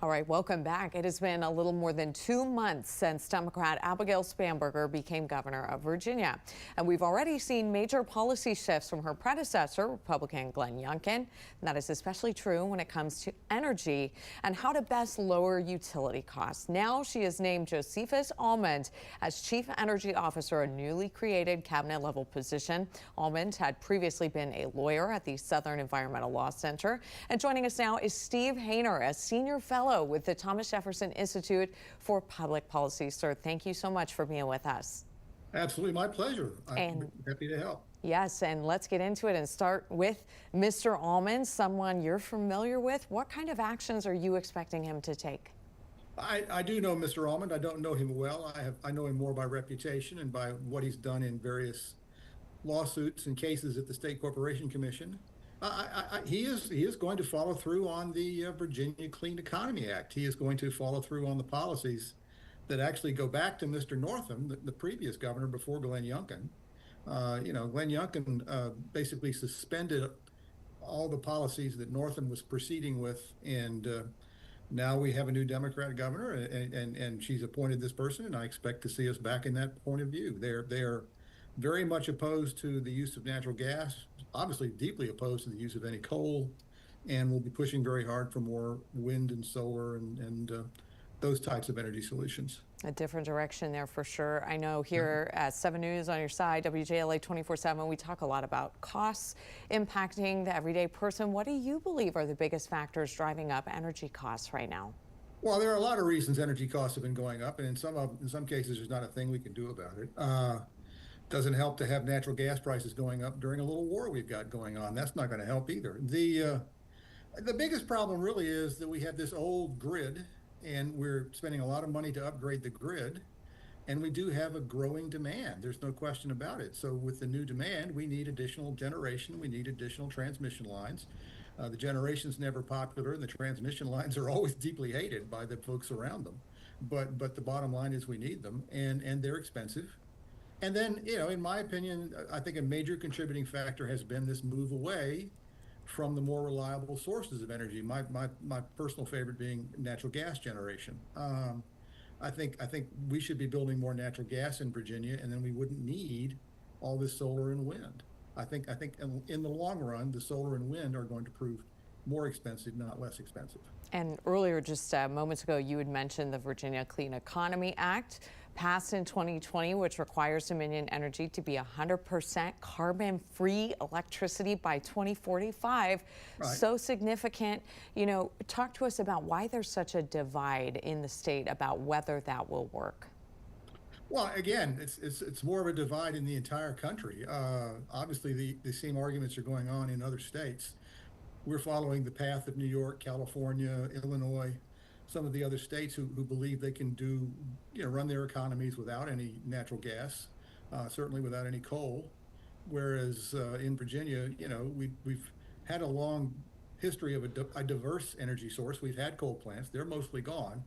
All right, welcome back. It has been a little more than 2 months since Democrat Abigail Spanberger became governor of Virginia. And we've already seen major policy shifts from her predecessor, Republican Glenn Youngkin. And that is especially true when it comes to energy and how to best lower utility costs. Now she has named Josephus Almond as Chief Energy Officer, a newly created cabinet-level position. Almond had previously been a lawyer at the Southern Environmental Law Center. And joining us now is Steve Hayner, a senior fellow with the Thomas Jefferson Institute for Public Policy. Sir, thank you so much for being with us. Absolutely, my pleasure. I'm happy to help. Yes, and let's get into it and start with Mr. Almond, someone you're familiar with. What kind of actions are you expecting him to take? I do know Mr. Almond. I don't know him well. I know him more by reputation and by what he's done in various lawsuits and cases at the State Corporation Commission. He is going to follow through on the Virginia Clean Economy Act. He is going to follow through on the policies that actually go back to Mr. Northam, the previous governor before Glenn Youngkin. Glenn Youngkin basically suspended all the policies that Northam was proceeding with, and now we have a new Democrat governor, and she's appointed this person, and I expect to see us back in that point of view. They're very much opposed to the use of natural gas, obviously deeply opposed to the use of any coal, and will be pushing very hard for more wind and solar and those types of energy solutions. A different direction there for sure. I know here at 7 News on your side, WJLA 24/7, we talk a lot about costs impacting the everyday person. What do you believe are the biggest factors driving up energy costs right now? Well, there are a lot of reasons energy costs have been going up, and in some cases, there's not a thing we can do about it. Doesn't help to have natural gas prices going up during a little war we've got going on. That's not going to help either. The biggest problem really is that we have this old grid, and we're spending a lot of money to upgrade the grid, and we do have a growing demand. There's no question about it. So with the new demand, we need additional generation. We need additional transmission lines. The generation's never popular, and the transmission lines are always deeply hated by the folks around them. But the bottom line is we need them, and they're expensive. And then, in my opinion, I think a major contributing factor has been this move away from the more reliable sources of energy. My personal favorite being natural gas generation. I think we should be building more natural gas in Virginia, and then we wouldn't need all this solar and wind. I think in the long run, the solar and wind are going to prove more expensive, not less expensive. And earlier, just moments ago, you had mentioned the Virginia Clean Economy Act, passed in 2020, which requires Dominion Energy to be 100% carbon-free electricity by 2045. Right. So significant. Talk to us about why there's such a divide in the state about whether that will work. Well, again, it's more of a divide in the entire country. Obviously, the same arguments are going on in other states. We're following the path of New York, California, Illinois, some of the other states who believe they can run their economies without any natural gas, certainly without any coal. Whereas in Virginia, we've had a long history of a diverse energy source. We've had coal plants; they're mostly gone.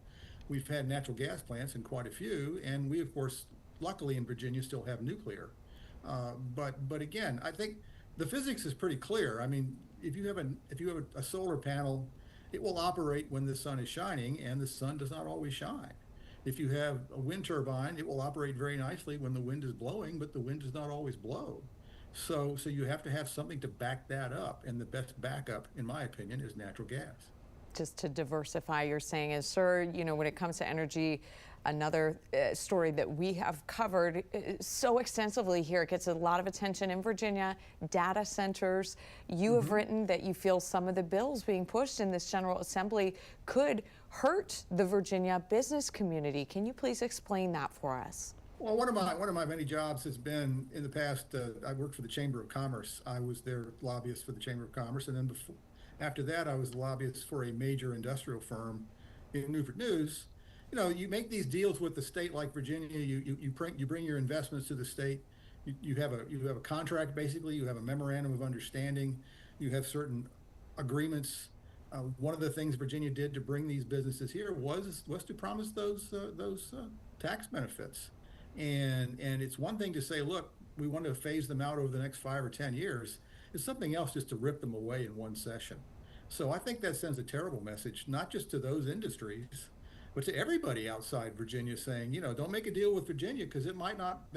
We've had natural gas plants and quite a few, and we, of course, luckily in Virginia, still have nuclear. But again, I think the physics is pretty clear. I mean, if you have a solar panel, it will operate when the sun is shining, and the sun does not always shine. If you have a wind turbine, it will operate very nicely when the wind is blowing, but the wind does not always blow. So you have to have something to back that up, and the best backup, in my opinion, is natural gas. Just to diversify, you're saying is, sir, when it comes to energy, another story that we have covered so extensively here, it gets a lot of attention in Virginia, data centers. You have written that you feel some of the bills being pushed in this General Assembly could hurt the Virginia business community. Can you please explain that for us? Well, one of my many jobs has been in the past. I worked for the Chamber of Commerce. I was their lobbyist for the Chamber of Commerce, and then after that, I was the lobbyist for a major industrial firm in Newport News. You make these deals with the state like Virginia. You bring your investments to the state. You have a contract, basically. You have a memorandum of understanding. You have certain agreements. One of the things Virginia did to bring these businesses here was to promise those tax benefits. And it's one thing to say, look, we want to phase them out over the next 5 or 10 years. It's something else just to rip them away in one session. So I think that sends a terrible message, not just to those industries, but to everybody outside Virginia saying, don't make a deal with Virginia because it might not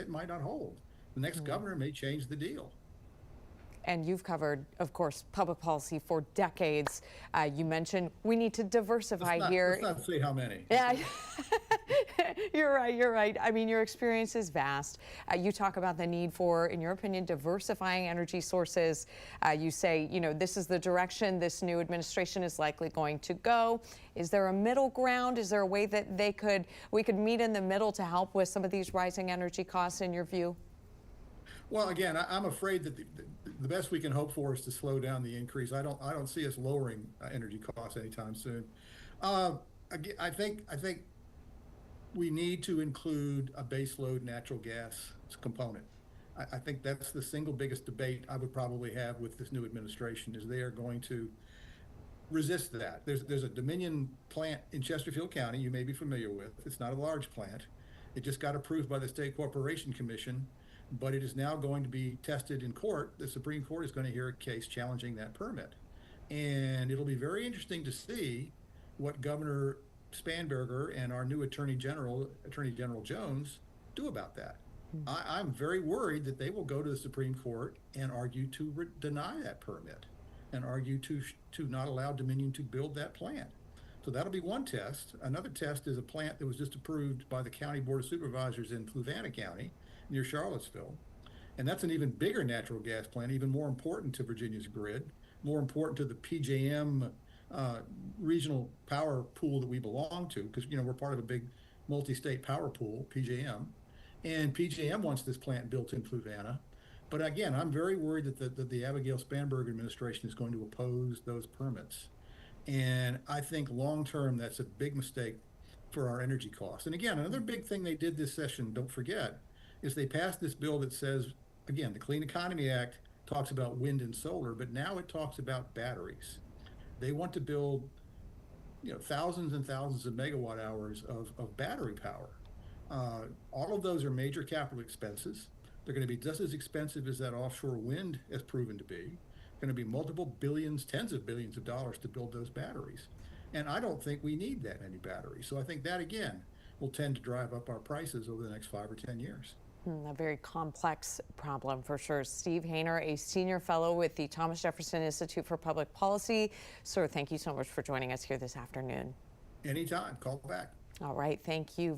hold. The next governor may change the deal. And you've covered, of course, public policy for decades. You mentioned we need to diversify here. Let's not say how many. Yeah, you're right. You're right. I mean, your experience is vast. You talk about the need for, in your opinion, diversifying energy sources. You say, this is the direction this new administration is likely going to go. Is there a middle ground? Is there a way that we could meet in the middle to help with some of these rising energy costs, in your view? Well, again, I'm afraid that the best we can hope for is to slow down the increase. I don't see us lowering energy costs anytime soon. Again, I think we need to include a baseload natural gas component. I think that's the single biggest debate I would probably have with this new administration, is they are going to resist that. There's a Dominion plant in Chesterfield County you may be familiar with. It's not a large plant. It just got approved by the State Corporation Commission, but it is now going to be tested in court. The Supreme Court is going to hear a case challenging that permit. And it'll be very interesting to see what Governor Spanberger and our new Attorney General Jones, do about that. I'm very worried that they will go to the Supreme Court and argue to deny that permit and argue to not allow Dominion to build that plant. So that'll be one test. Another test is a plant that was just approved by the County Board of Supervisors in Fluvanna County, near Charlottesville. And that's an even bigger natural gas plant, even more important to Virginia's grid, more important to the PJM regional power pool that we belong to, because we're part of a big multi-state power pool, PJM. And PJM wants this plant built in Fluvanna. But again, I'm very worried that the Abigail Spanberger administration is going to oppose those permits. And I think long-term, that's a big mistake for our energy costs. And again, another big thing they did this session, don't forget, is they passed this bill that says, again, the Clean Economy Act talks about wind and solar, but now it talks about batteries. They want to build, thousands and thousands of megawatt hours of battery power. All of those are major capital expenses. They're going to be just as expensive as that offshore wind has proven to be. Going to be multiple billions, tens of billions of dollars to build those batteries. And I don't think we need that many batteries. So I think that, again, will tend to drive up our prices over the next 5 or 10 years. A very complex problem for sure. Steve Hayner, a senior fellow with the Thomas Jefferson Institute for Public Policy. Sir, thank you so much for joining us here this afternoon. Anytime, call back. All right, thank you.